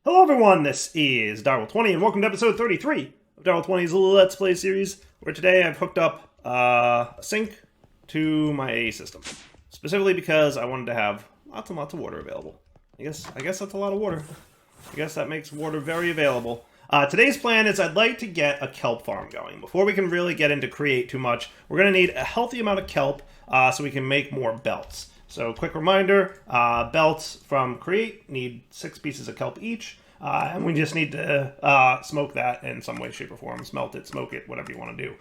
Hello everyone, this is Darwell20 and welcome to episode 33 of Darwell20's Let's Play series, where today I've hooked up a sink to my A system. Specifically because I wanted to have lots and lots of water available. I guess that's a lot of water. I guess that makes water very available. Today's plan is I'd like to get a kelp farm going. Before we can really get into create too much, we're going to need a healthy amount of kelp so we can make more belts. So quick reminder, belts from Create need 6 pieces of kelp each, and we just need to smoke that in some way, shape, or form. Smelt it, smoke it, whatever you want to do.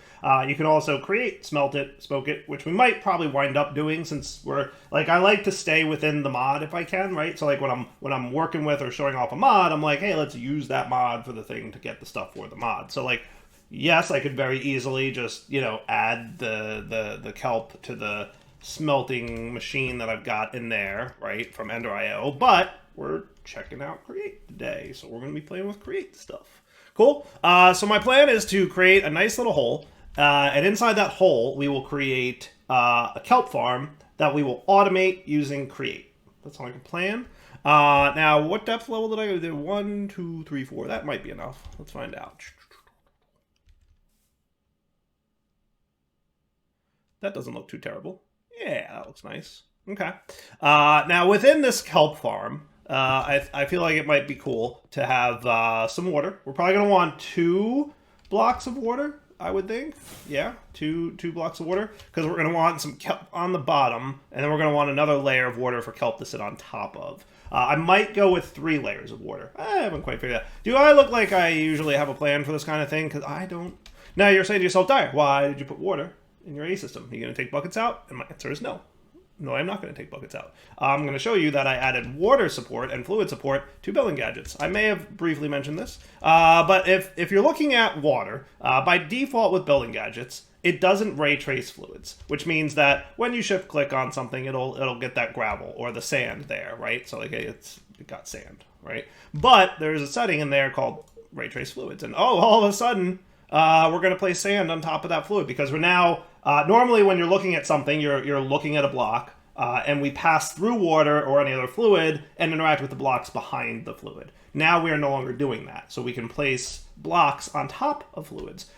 You can also create, smelt it, smoke it, which we might probably wind up doing since we're, like, I like to stay within the mod if I can, right? So like when I'm working with or showing off a mod, I'm like, hey, let's use that mod for the thing to get the stuff for the mod. So like, yes, I could very easily just, add the kelp to the smelting machine that I've got in there, right, from Ender.io, but we're checking out Create today, so we're going to be playing with Create stuff. Cool. So my plan is to create a nice little hole, and inside that hole, we will create a kelp farm that we will automate using Create. That sounds like a plan. Now, what depth level did I do? 1, 2, 3, 4. That might be enough. Let's find out. That doesn't look too terrible. Yeah, that looks nice. Okay. Now, within this kelp farm, I feel like it might be cool to have some water. We're probably going to want 2 blocks of water, I would think. Yeah, two blocks of water, because we're going to want some kelp on the bottom, and then we're going to want another layer of water for kelp to sit on top of. I might go with 3 layers of water. I haven't quite figured out. Do I look like I usually have a plan for this kind of thing? Because I don't. Now, you're saying to yourself, Dyer, why did you put water in your A system? Are you going to take buckets out? And my answer is no. No, I'm not going to take buckets out. I'm going to show you that I added water support and fluid support to building gadgets. I may have briefly mentioned this, but if you're looking at water, by default with building gadgets, it doesn't ray trace fluids, which means that when you shift click on something, it'll get that gravel or the sand there, right? So like it got sand, right? But there's a setting in there called ray trace fluids, and all of a sudden, we're going to place sand on top of that fluid because we're now, normally when you're looking at something, you're looking at a block, and we pass through water or any other fluid and interact with the blocks behind the fluid. Now we are no longer doing that, so we can place blocks on top of fluids.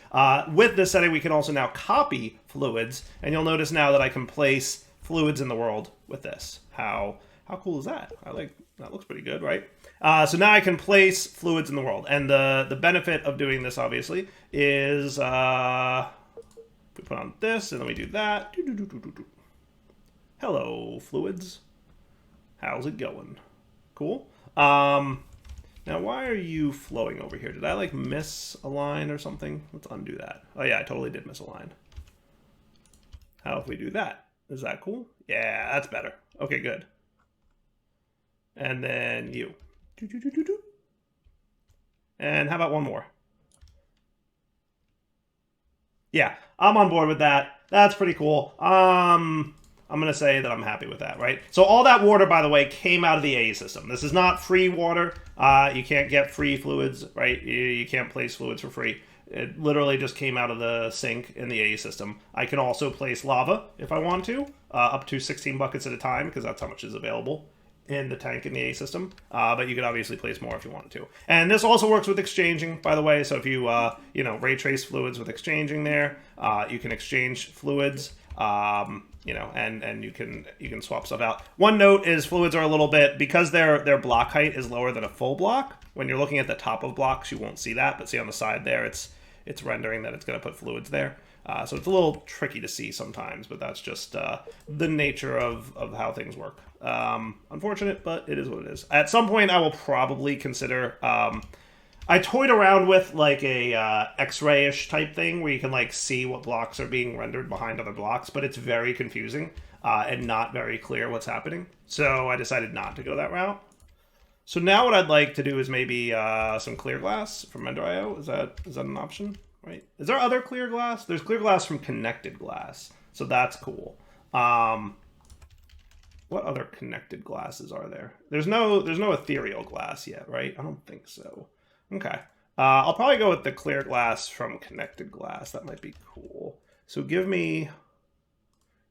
With this setting, we can also now copy fluids, and you'll notice now that I can place fluids in the world with this. How cool is that? That looks pretty good, right? So now I can place fluids in the world. And the benefit of doing this, obviously, is we put on this, and then we do that. Hello, fluids. How's it going? Cool. Now, why are you flowing over here? Did I, like, miss a line or something? Let's undo that. Oh, yeah, I totally did miss a line. How if we do that? Is that cool? Yeah, that's better. Okay, good. And then you. And how about one more? Yeah, I'm on board with that. That's pretty cool. I'm going to say that I'm happy with that, right? So all that water, by the way, came out of the A system. This is not free water. You can't get free fluids, right? You can't place fluids for free. It literally just came out of the sink in the A system. I can also place lava if I want to, up to 16 buckets at a time, because that's how much is available in the tank in the A system, but you could obviously place more if you wanted to. And this also works with exchanging, by the way, so if you, ray trace fluids with exchanging there, you can exchange fluids, and you can swap stuff out. One note is fluids are a little bit, because their block height is lower than a full block, when you're looking at the top of blocks, you won't see that, but see on the side there, it's rendering that it's going to put fluids there. So it's a little tricky to see sometimes, but that's just the nature of how things work. Unfortunate, but it is what it is. At some point, I will probably consider... I toyed around with like a X-ray-ish type thing where you can like see what blocks are being rendered behind other blocks, but it's very confusing and not very clear what's happening. So I decided not to go that route. So now what I'd like to do is maybe some clear glass from Ender.io. Is that an option? Right? Is there other clear glass? There's clear glass from connected glass, so that's cool. What other connected glasses are there? There's no ethereal glass yet, right? I don't think so. Okay. I'll probably go with the clear glass from connected glass. That might be cool. So give me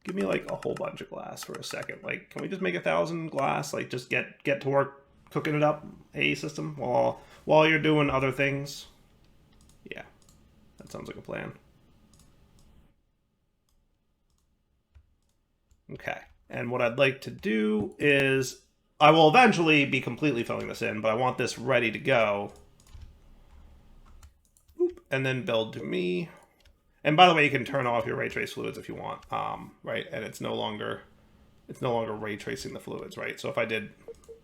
like a whole bunch of glass for a second. Like, can we just make 1,000 glass? Like, just get to work cooking it up, A system, while you're doing other things. Yeah, that sounds like a plan. Okay, and what I'd like to do is, I will eventually be completely filling this in, but I want this ready to go. Boop, and then build to me. And by the way, you can turn off your ray trace fluids if you want, right? And it's no longer ray tracing the fluids, right? So if I did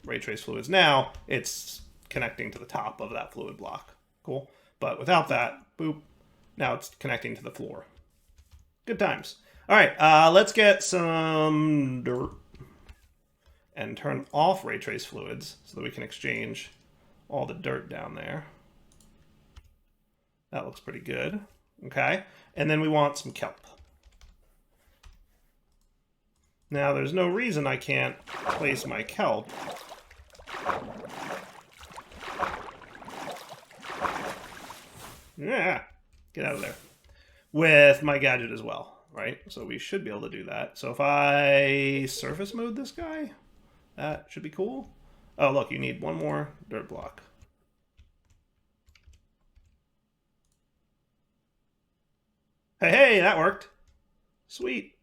ray trace fluids now, it's connecting to the top of that fluid block. Cool. But without that, boop, now it's connecting to the floor. Good times. All right, let's get some dirt and turn off ray trace fluids so that we can exchange all the dirt down there. That looks pretty good. Okay, and then we want some kelp. Now, there's no reason I can't place my kelp. Yeah, get out of there. With my gadget as well, right? So we should be able to do that. So if I surface mode this guy, that should be cool. Oh, look, you need one more dirt block. Hey, that worked. Sweet.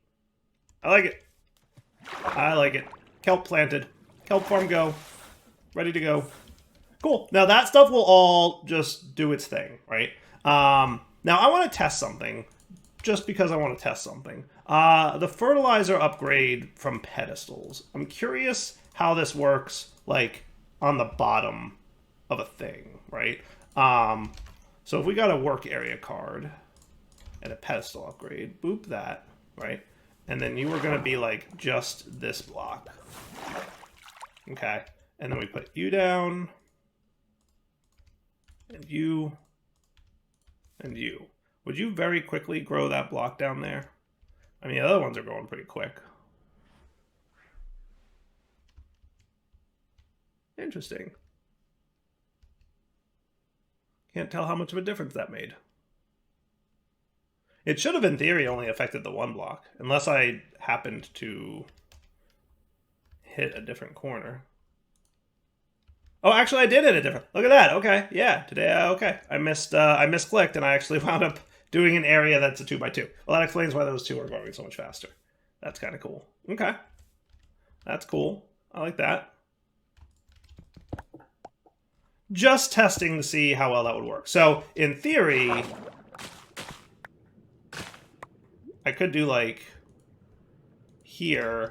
I like it. I like it. Kelp planted. Kelp farm go. Ready to go. Cool. Now that stuff will all just do its thing, right? Now I want to test something, just because I want to test something. The fertilizer upgrade from pedestals. I'm curious how this works, like, on the bottom of a thing, right? So if we got a work area card and a pedestal upgrade, boop that, right? And then you were going to be like just this block. Okay. And then we put you down. And you. And you. Would you very quickly grow that block down there? I mean, the other ones are growing pretty quick. Interesting. Can't tell how much of a difference that made. It should have, in theory, only affected the one block, unless I happened to hit a different corner. Oh, actually, I did hit a different. Look at that. Okay, yeah. Today, okay. I misclicked, and I actually wound up doing an area that's a 2x2. Well, that explains why those two are growing so much faster. That's kind of cool. Okay, that's cool. I like that. Just testing to see how well that would work. So, in theory, I could do, like, here.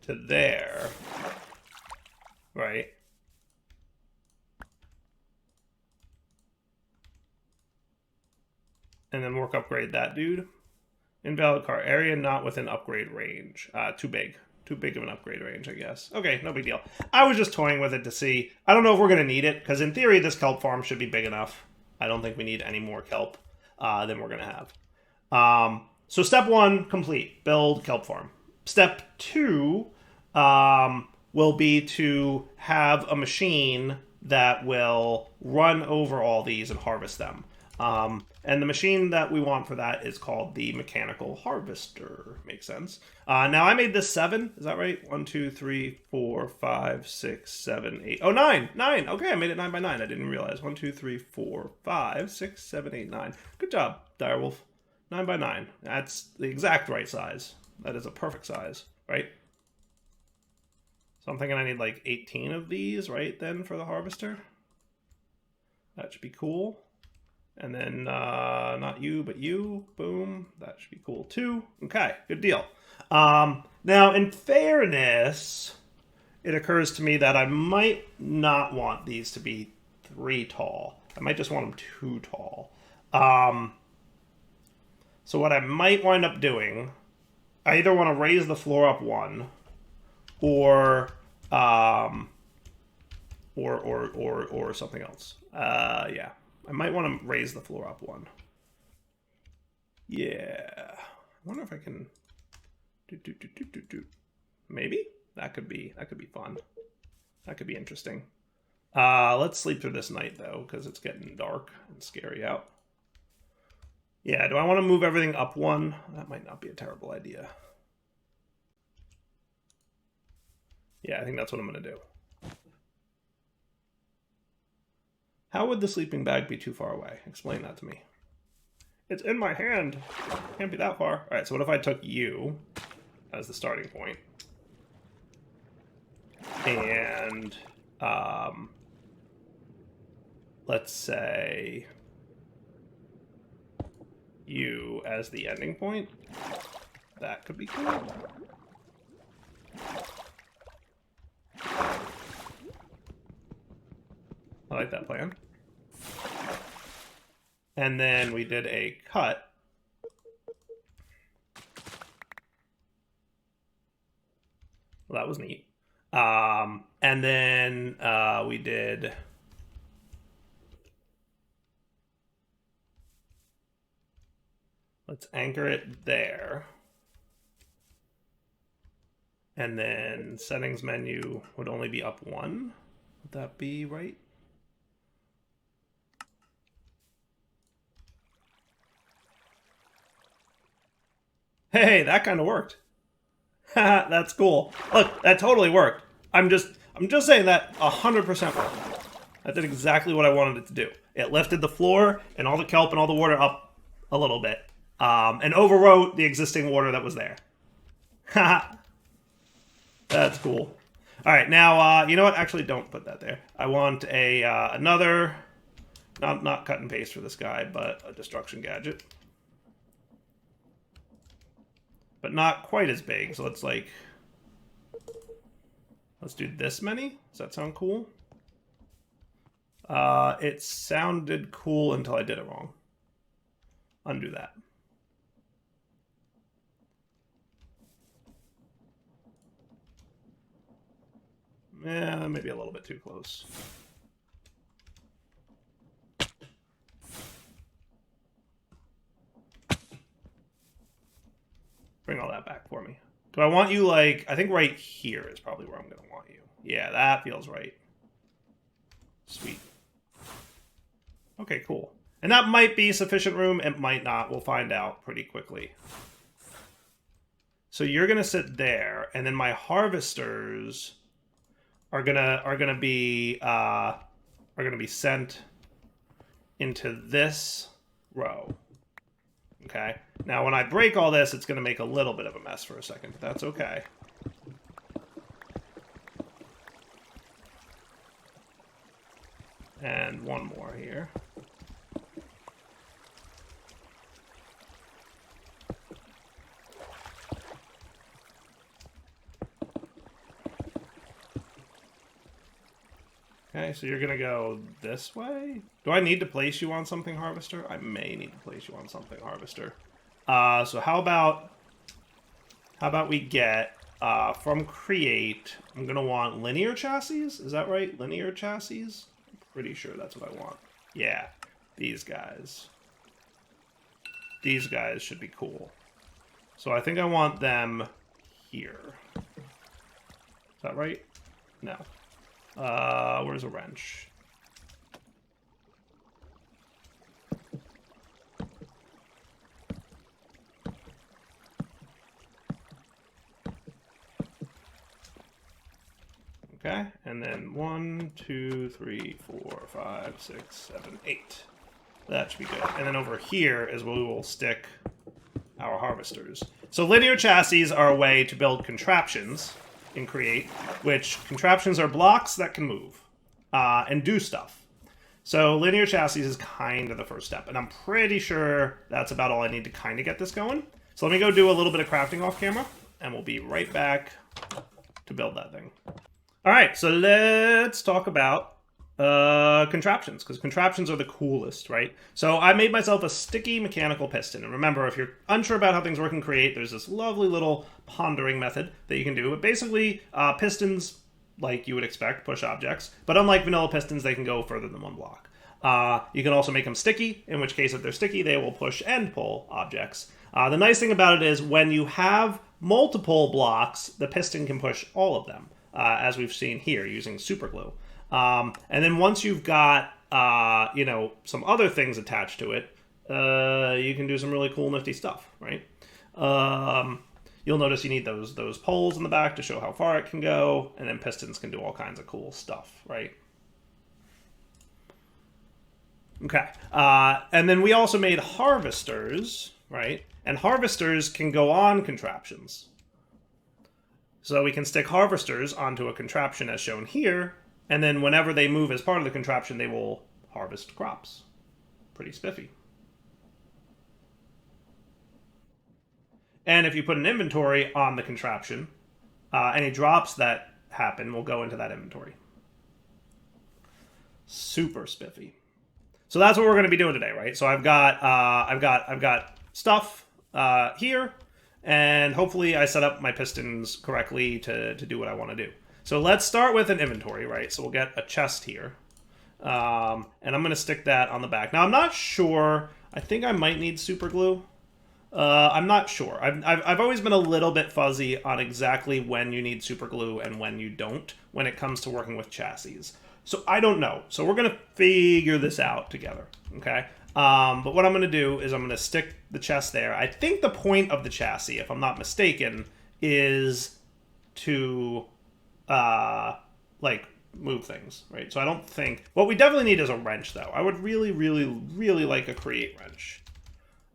To there. Right? And then work upgrade that dude. Invalid car. Area not within upgrade range. Too big. Too big of an upgrade range, I guess. Okay, no big deal. I was just toying with it to see. I don't know if we're going to need it, because in theory, this kelp farm should be big enough. I don't think we need any more kelp than we're going to have. So step 1, complete. Build kelp farm. Step 2 will be to have a machine that will run over all these and harvest them. And the machine that we want for that is called the mechanical harvester. Makes sense. Now I made this 7. Is that right? 1, 2, 3, 4, 5, 6, 7, 8. Oh, 9. 9. Okay, I made it 9 by 9. I didn't realize. 1, 2, 3, 4, 5, 6, 7, 8, 9. Good job, Direwolf. 9 by 9. That's the exact right size. That is a perfect size, right? So I'm thinking I need like 18 of these, right, then, for the harvester. That should be cool. And then, not you, but you. Boom. That should be cool, too. Okay, good deal. Now, in fairness, it occurs to me that I might not want these to be 3 tall. I might just want them 2 tall. So what I might wind up doing, I either want to raise the floor up 1, or something else. Yeah. I might want to raise the floor up 1. Yeah. I wonder if I can maybe? That could be fun. That could be interesting. Let's sleep through this night though, because it's getting dark and scary out. Yeah, do I want to move everything up 1? That might not be a terrible idea. Yeah, I think that's what I'm going to do. How would the sleeping bag be too far away? Explain that to me. It's in my hand. Can't be that far. All right, so what if I took you as the starting point? And let's say you as the ending point. That could be cool. I like that plan. And then we did a cut. Well, that was neat. And then we did... Let's anchor it there. And then settings menu would only be up one. Would that be right? Hey, that kind of worked. That's cool. Look, that totally worked. I'm just saying that 100% worked. That did exactly what I wanted it to do. It lifted the floor and all the kelp and all the water up a little bit, and overwrote the existing water that was there. That's cool. All right, now you know what? Actually, don't put that there. I want a another, not cut and paste for this guy, but a destruction gadget. But not quite as big, so let's do this many. Does that sound cool? It sounded cool until I did it wrong. Undo that. Yeah, maybe a little bit too close. Bring all that back for me. Do I want you, like, I think right here is probably where I'm going to want you. Yeah, that feels right. Sweet. Okay, cool. And that might be sufficient room. It might not. We'll find out pretty quickly. So you're going to sit there, and then my harvesters are gonna be sent into this row. Okay. Now, when I break all this, it's going to make a little bit of a mess for a second, but that's okay. And one more here. Okay, so you're gonna go this way? Do I need to place you on something, Harvester? I may need to place you on something, Harvester. So how about we get, from Create, I'm gonna want linear chassis? Is that right? Linear chassis? I'm pretty sure that's what I want. Yeah, these guys. These guys should be cool. So I think I want them here. Is that right? No. Where's a wrench? Okay, and then 1, 2, 3, 4, 5, 6, 7, 8. That should be good. And then over here is where we will stick our harvesters. So linear chassis are a way to build contraptions in Create, which contraptions are blocks that can move and do stuff. So linear chassis is kind of the first step, and I'm pretty sure that's about all I need to kind of get this going. So let me go do a little bit of crafting off camera, and we'll be right back to build that thing. All right, so let's talk about contraptions, because contraptions are the coolest, right? So I made myself a sticky mechanical piston. And remember, if you're unsure about how things work in Create, there's this lovely little pondering method that you can do. But basically, pistons, like you would expect, push objects. But unlike vanilla pistons, they can go further than one block. You can also make them sticky, in which case, if they're sticky, they will push and pull objects. The nice thing about it is when you have multiple blocks, the piston can push all of them, as we've seen here using super glue. And then once you've got, you know, some other things attached to it, you can do some really cool, nifty stuff, right? you'll notice you need those poles in the back to show how far it can go, and then pistons can do all kinds of cool stuff, right? Okay, and then we also made harvesters, right? And harvesters can go on contraptions. So we can stick harvesters onto a contraption as shown here, and then whenever they move as part of the contraption, they will harvest crops. Pretty spiffy. And if you put an inventory on the contraption, any drops that happen will go into that inventory. Super spiffy. So that's what we're going to be doing today, right? So I've got stuff here, and hopefully I set up my pistons correctly to do what I want to do. So let's start with an inventory, right? So we'll get a chest here, and I'm going to stick that on the back. Now I'm not sure. I think I might need super glue. I'm not sure. I've always been a little bit fuzzy on exactly when you need super glue and when you don't when it comes to working with chassis. So I don't know. So we're going to figure this out together, okay? But what I'm going to do is I'm going to stick the chest there. I think the point of the chassis, if I'm not mistaken, is to, like, move things, right? So I don't think... What we definitely need is a wrench, though. I would really, really, really like a create wrench.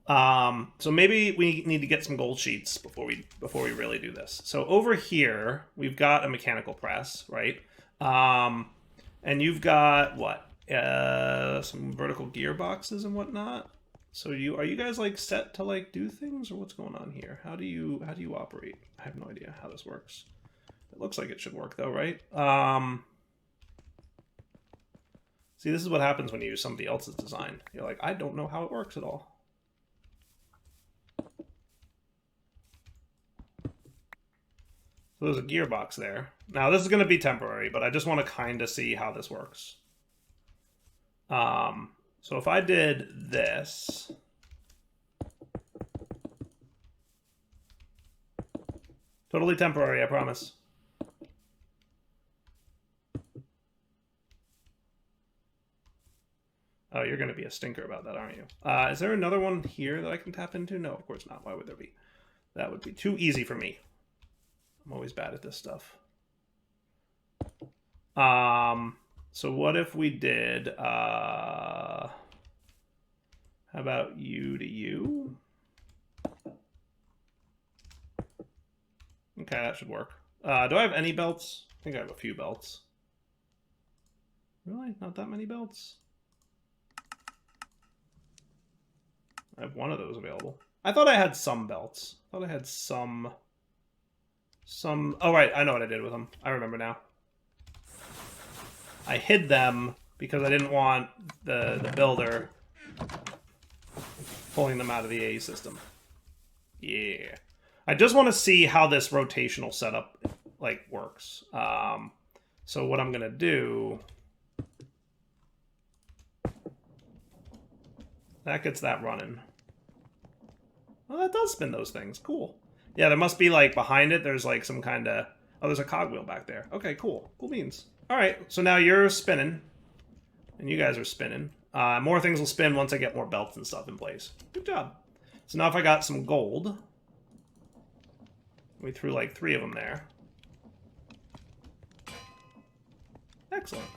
So maybe we need to get some gold sheets before we really do this. So over here, we've got a mechanical press, right? And you've got, what? Some vertical gearboxes and whatnot. So are you guys like set to like do things, or what's going on here? How do you operate? I have no idea how this works. It looks like it should work though, right? See, this is what happens when you use somebody else's design. You're like, I don't know how it works at all. So there's a gearbox there. Now this is going to be temporary, but I just want to kind of see how this works. So if I did this, totally temporary, I promise. Oh, you're going to be a stinker about that, aren't you? Is there another one here that I can tap into? No, of course not. Why would there be? That would be too easy for me. I'm always bad at this stuff. So what if we did, how about you to you? Okay, that should work. Do I have any belts? I think I have a few belts. Really? Not that many belts? I have one of those available. I thought I had some belts. I thought I had some... Oh, right. I know what I did with them. I remember now. I hid them because I didn't want the builder pulling them out of the A system. Yeah. I just want to see how this rotational setup, like, works. So what I'm going to do... That gets that running. Well, that does spin those things. Cool. Yeah, there must be, like, behind it, there's, like, some kind of... Oh, there's a cogwheel back there. Okay, cool. Cool beans. All right, so now you're spinning, and you guys are spinning. More things will spin once I get more belts and stuff in place. Good job. So now if I got some gold... We threw, like, 3 of them there. Excellent.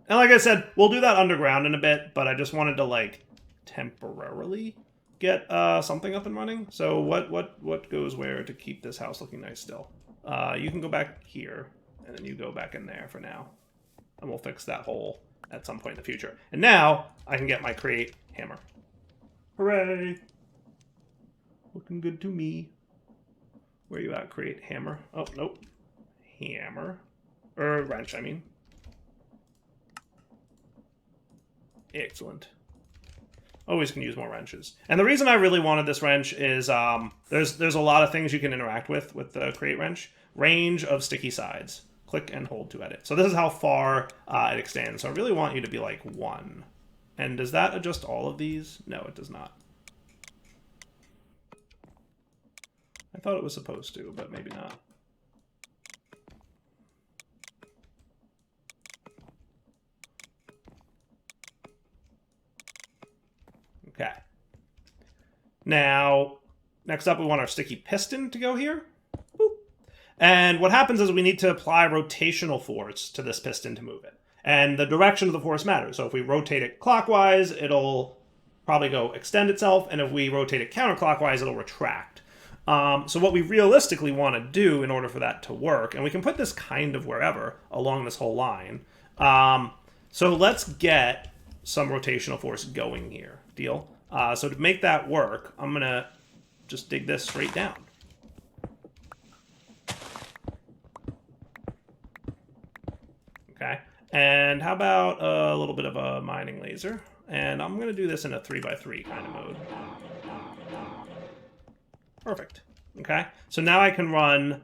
And like I said, we'll do that underground in a bit, but I just wanted to, like, temporarily... get something up and running. So what goes where to keep this house looking nice still? You can go back here, and then you go back in there for now. And we'll fix that hole at some point in the future. And now, I can get my create hammer. Hooray! Looking good to me. Where are you at, create hammer? Oh, nope. Hammer. Or wrench, I mean. Excellent. Always can use more wrenches. And the reason I really wanted this wrench is there's a lot of things you can interact with the create wrench. Range of sticky sides. Click and hold to edit. So this is how far it extends. So I really want you to be like 1. And does that adjust all of these? No, it does not. I thought it was supposed to, but maybe not. Okay. Now, Next up, we want our sticky piston to go here. Boop. And what happens is we need to apply rotational force to this piston to move it. And the direction of the force matters. So if we rotate it clockwise, it'll probably go extend itself. And if we rotate it counterclockwise, it'll retract. So what we realistically want to do in order for that to work, and we can put this kind of wherever along this whole line. So let's get some rotational force going here. Deal? So to make that work, I'm going to just dig this straight down. Okay. And how about a little bit of a mining laser? And I'm going to do this in a 3x3 kind of mode. Perfect. Okay. So now I can run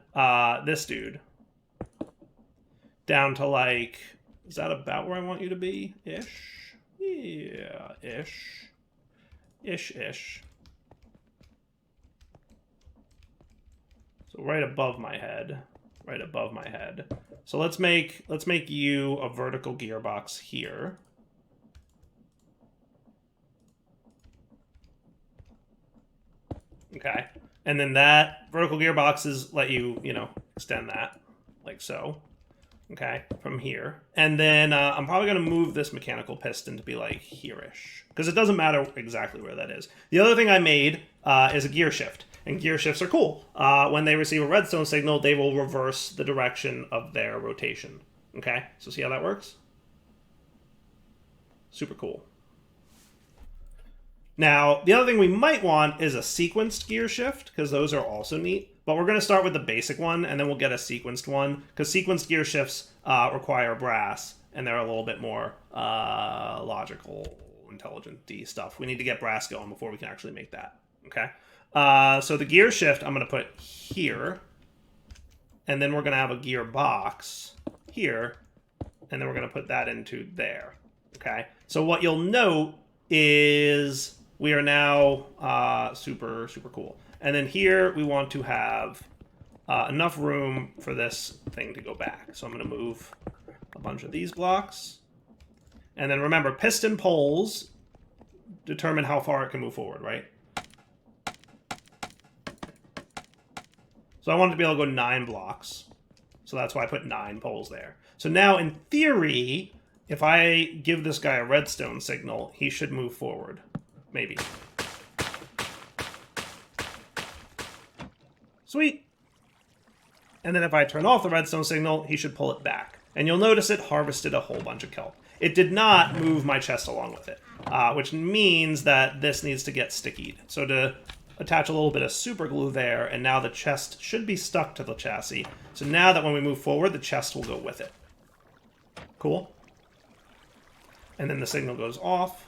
this dude down to like, is that about where I want you to be? Ish? Yeah, ish. Ish. So right above my head. Right above my head. So let's make you a vertical gearbox here. Okay. And then that vertical gearboxes let you, extend that like so. Okay, from here. And then I'm probably going to move this mechanical piston to be like here-ish, because it doesn't matter exactly where that is. The other thing I made is a gear shift. And gear shifts are cool. When they receive a redstone signal, they will reverse the direction of their rotation. Okay, so see how that works? Super cool. Now, the other thing we might want is a sequenced gear shift, because those are also neat. But we're going to start with the basic one, and then we'll get a sequenced one, because sequenced gear shifts require brass, and they're a little bit more logical, intelligent-y stuff. We need to get brass going before we can actually make that. Okay? So the gear shift I'm going to put here, and then we're going to have a gearbox here, and then we're going to put that into there. Okay? So what you'll note is we are now super cool. And then here we want to have enough room for this thing to go back. So I'm going to move a bunch of these blocks. And then remember, piston poles determine how far it can move forward, right? So I wanted to be able to go 9 blocks. So that's why I put 9 poles there. So now, in theory, if I give this guy a redstone signal, he should move forward. Maybe. Sweet. And then if I turn off the redstone signal, he should pull it back. And you'll notice it harvested a whole bunch of kelp. It did not move my chest along with it, which means that this needs to get stickied. So to attach a little bit of super glue there, and now the chest should be stuck to the chassis. So now that when we move forward, the chest will go with it. Cool? And then the signal goes off.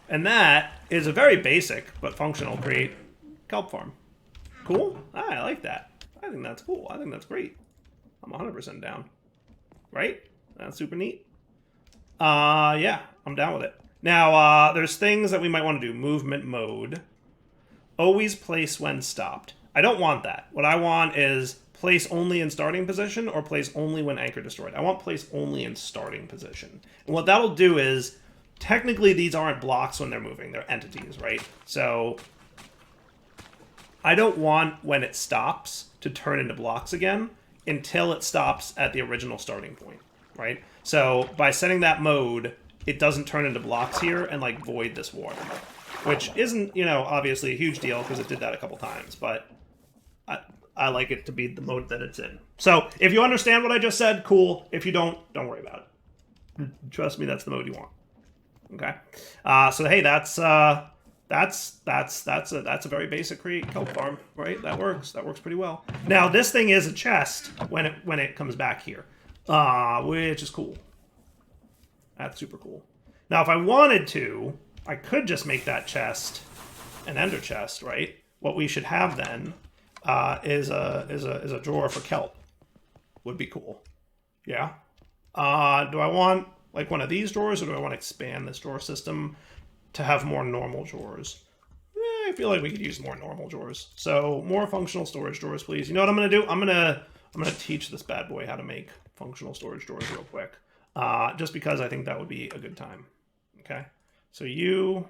And that is a very basic but functional create kelp farm. Cool? I like that. I think that's cool. I think that's great. I'm 100% down. Right? That's super neat. Yeah, I'm down with it. Now, there's things that we might want to do. Movement mode. Always place when stopped. I don't want that. What I want is place only in starting position or place only when anchor destroyed. I want place only in starting position. And what that'll do is, technically these aren't blocks when they're moving. They're entities, right? So I don't want when it stops to turn into blocks again until it stops at the original starting point, right? So by setting that mode, it doesn't turn into blocks here and like void this water, which isn't, obviously a huge deal because it did that a couple times, but I like it to be the mode that it's in. So if you understand what I just said, cool. If you don't worry about it. Trust me, that's the mode you want. Okay. So hey, that's a very basic create kelp farm, right? That works pretty well. Now this thing is a chest when it comes back here, which is cool. That's super cool. Now if I wanted to, I could just make that chest an ender chest, right? What we should have then is a drawer for kelp. Would be cool. Yeah. Do I want like one of these drawers, or do I want to expand this drawer system to have more normal drawers? I feel like we could use more normal drawers. So more functional storage drawers, please. You know what I'm gonna do? I'm gonna teach this bad boy how to make functional storage drawers real quick. Just because I think that would be a good time. Okay. So you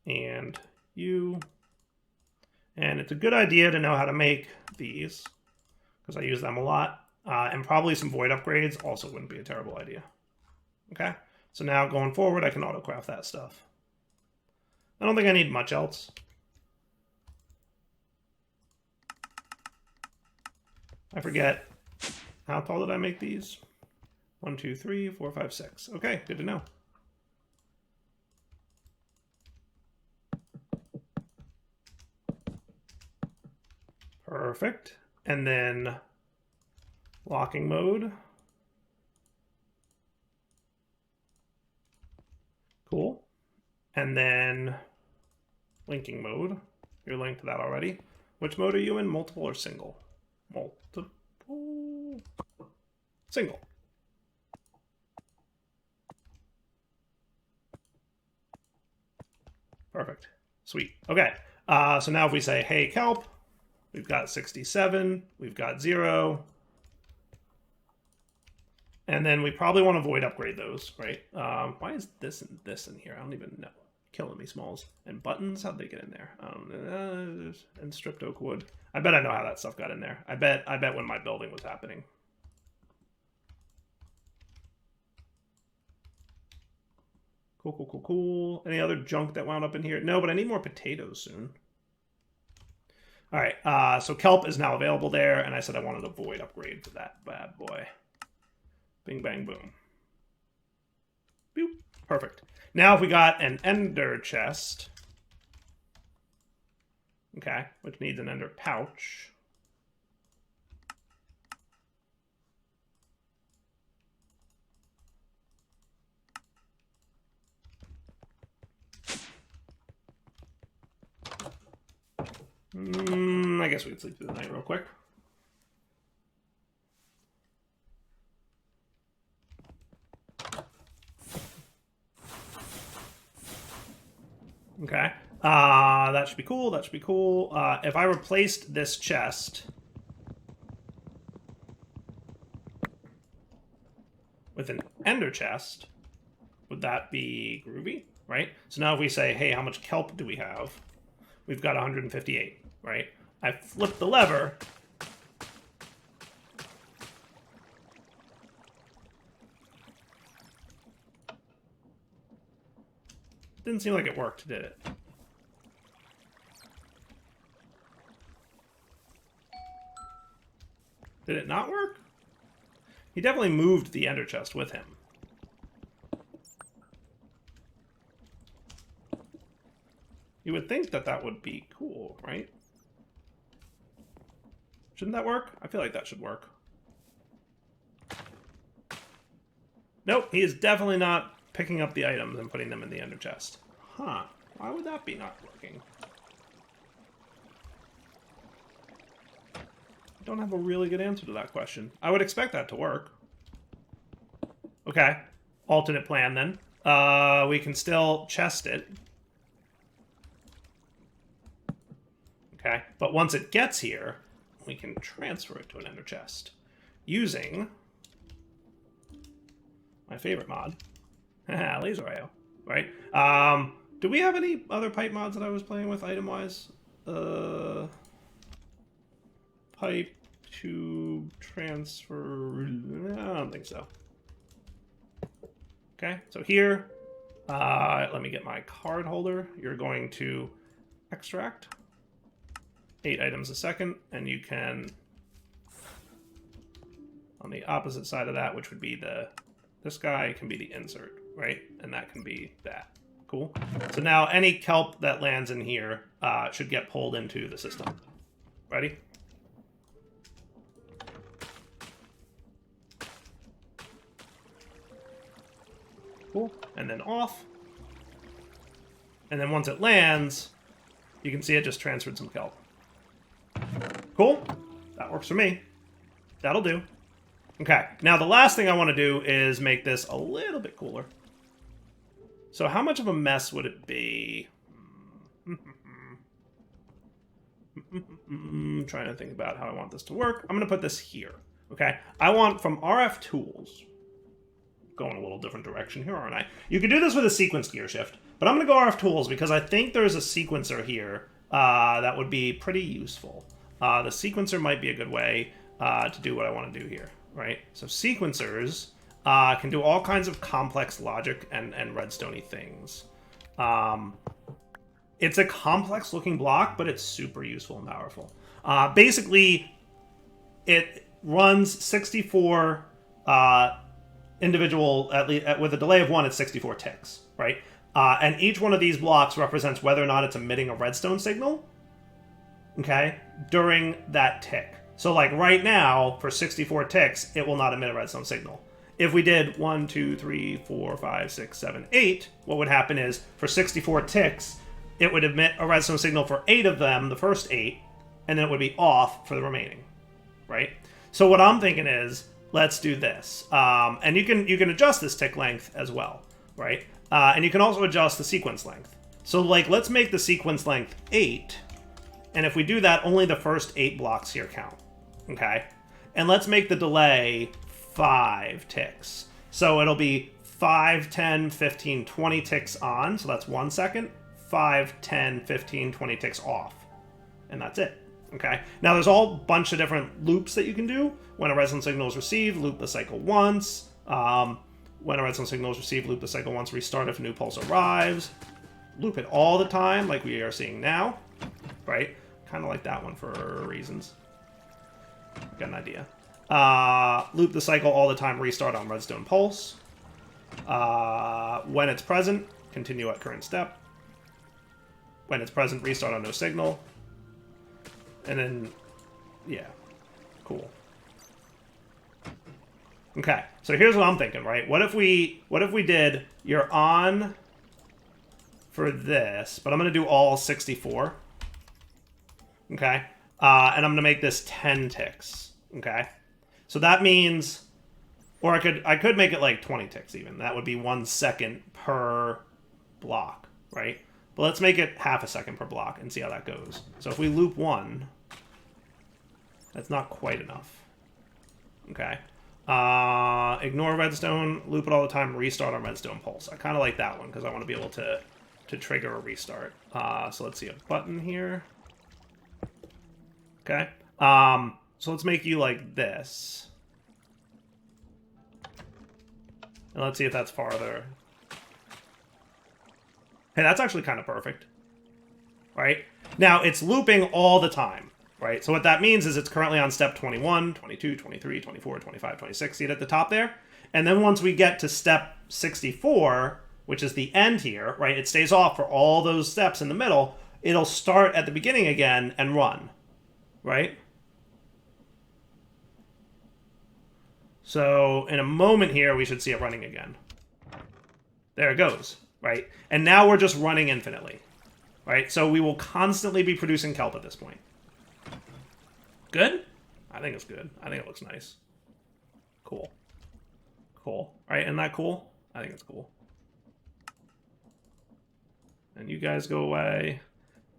and you. And it's a good idea to know how to make these, because I use them a lot. And probably some void upgrades also wouldn't be a terrible idea. Okay, so now going forward, I can autocraft that stuff. I don't think I need much else. I forget. How tall did I make these? 1, 2, 3, 4, 5, 6. Okay, good to know. Perfect. And then locking mode. Cool. And then linking mode. You're linked to that already. Which mode are you in? Multiple or single? Multiple. Single. Perfect. Sweet. Okay. So now if we say, hey, kelp, we've got 67, we've got 0. And then we probably want to void upgrade those, right? Why is this and this in here? I don't even know. Killing me, Smalls. And buttons? How'd they get in there? And stripped oak wood. I bet I know how that stuff got in there. I bet when my building was happening. Cool, cool, cool, cool. Any other junk that wound up in here? No, but I need more potatoes soon. All right, so kelp is now available there, and I said I wanted a void upgrade for that bad boy. Bing, bang, boom. Boop. Perfect. Now if we got an ender chest, okay, which needs an ender pouch. I guess we could sleep through the night real quick. Okay. That should be cool. That should be cool. If I replaced this chest with an ender chest, would that be groovy? Right? So now if we say, hey, how much kelp do we have? We've got 158, right? I flip the lever. Didn't seem like it worked, did it? Did it not work? He definitely moved the ender chest with him. You would think that that would be cool, right? Shouldn't that work? I feel like that should work. Nope, he is definitely not picking up the items and putting them in the ender chest. Huh. Why would that be not working? I don't have a really good answer to that question. I would expect that to work. Okay. Alternate plan, then. We can still chest it. Okay. But once it gets here, we can transfer it to an ender chest using my favorite mod, laser IO, right? Do we have any other pipe mods that I was playing with item-wise? Pipe tube transfer, I don't think so. Okay, so here, let me get my card holder. You're going to extract 8 items a second, and you can, on the opposite side of that, which would be this guy, can be the insert, right? And that can be that. Cool. So now any kelp that lands in here should get pulled into the system. Ready? Cool. And then off. And then once it lands, you can see it just transferred some kelp. Cool. That works for me. That'll do. Okay. Now the last thing I want to do is make this a little bit cooler. So how much of a mess would it be? I'm trying to think about how I want this to work. I'm going to put this here. Okay. I want from RF tools. Going a little different direction here, aren't I? You could do this with a sequence gear shift. But I'm going to go RF tools because I think there's a sequencer here that would be pretty useful. The sequencer might be a good way to do what I want to do here, right? So sequencers can do all kinds of complex logic and redstone-y things. It's a complex-looking block, but it's super useful and powerful. Basically, it runs 64 individual, with a delay of 1, it's 64 ticks, right? And each one of these blocks represents whether or not it's emitting a redstone signal, okay, during that tick. So like right now, for 64 ticks, it will not emit a redstone signal. If we did 1, 2, 3, 4, 5, 6, 7, 8, what would happen is for 64 ticks, it would emit a redstone signal for 8 of them, the first 8, and then it would be off for the remaining, right? So what I'm thinking is, let's do this. And you can adjust this tick length as well, right? And you can also adjust the sequence length. So like, let's make the sequence length 8, and if we do that, only the first 8 blocks here count, okay? And let's make the delay 5 ticks. So it'll be 5, 10, 15, 20 ticks on, so that's 1 second. 5, 10, 15, 20 ticks off. And that's it. Okay? Now there's all bunch of different loops that you can do. When a redstone signal is received, loop the cycle once. When a redstone signal is received, loop the cycle once, restart if a new pulse arrives. Loop it all the time, like we are seeing now. Right? Kind of like that one for reasons. Got an idea. Loop the cycle all the time, restart on redstone pulse. When it's present, continue at current step. When it's present, restart on no signal. And then, yeah, cool. Okay, so here's what I'm thinking, right? What if we did, you're on for this, but I'm going to do all 64. Okay? And I'm going to make this 10 ticks. Okay? So that means, or I could make it like 20 ticks even. That would be 1 second per block, right? But let's make it half a second per block and see how that goes. So if we loop 1, that's not quite enough. Okay. Ignore redstone, loop it all the time, restart on redstone pulse. I kind of like that one because I want to be able to trigger a restart. So let's see a button here. Okay. So let's make you like this. And let's see if that's farther. Hey, that's actually kind of perfect. Right? Now, it's looping all the time. Right? So what that means is it's currently on step 21, 22, 23, 24, 25, 26. See it at the top there? And then once we get to step 64, which is the end here, right? It stays off for all those steps in the middle. It'll start at the beginning again and run. Right? So in a moment here, we should see it running again. There it goes. Right? And now we're just running infinitely. Right? So we will constantly be producing kelp at this point. Good? I think it's good. I think it looks nice. Cool. Cool. Right? Isn't that cool? I think it's cool. And you guys go away.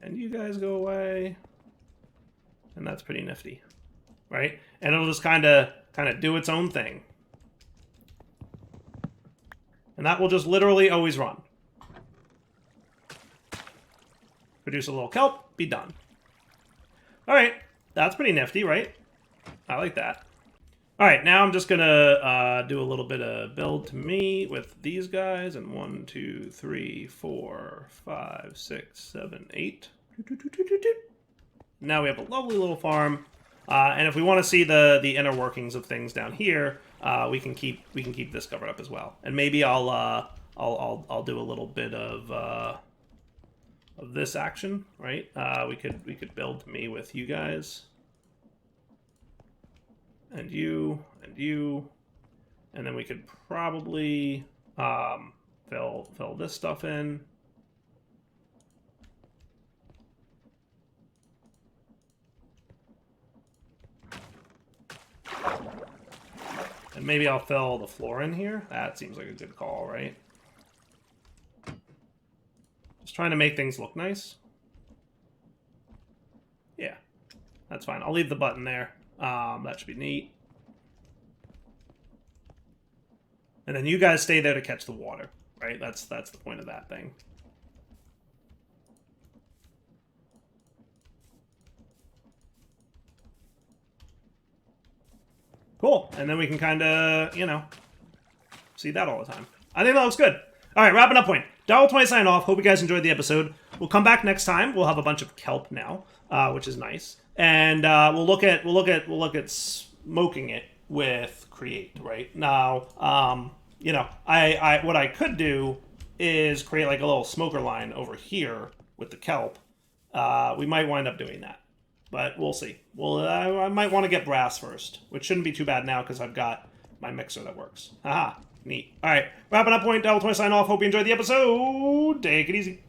And you guys go away. And that's pretty nifty. Right? And it'll just kind of do its own thing. And that will just literally always run. Produce a little kelp, be done. Alright, that's pretty nifty, right? I like that. Alright, now I'm just gonna do a little bit of build to me with these guys, and 1, 2, 3, 4, 5, 6, 7, 8. Now we have a lovely little farm. And if we want to see the inner workings of things down here, we can keep this covered up as well. And maybe I'll do a little bit of this action, right? We could build me with you guys, and you, and then we could probably fill this stuff in. And maybe I'll fill the floor in here. That seems like a good call, right? Just trying to make things look nice. Yeah, that's fine. I'll leave the button there. That should be neat. And then you guys stay there to catch the water, right? That's the point of that thing. Cool. And then we can kind of, you know, see that all the time. I think that looks good. All right, wrapping up point. Darryl20 sign off. Hope you guys enjoyed the episode. We'll come back next time. We'll have a bunch of kelp now, which is nice, and we'll look at smoking it with create right now. You know, what I could do is create like a little smoker line over here with the kelp. We might wind up doing that, but we'll see. Well, I might want to get brass first, which shouldn't be too bad now because I've got my mixer that works. Haha, neat. All right, wrapping up point. Darryl20 sign off. Hope you enjoyed the episode. Take it easy.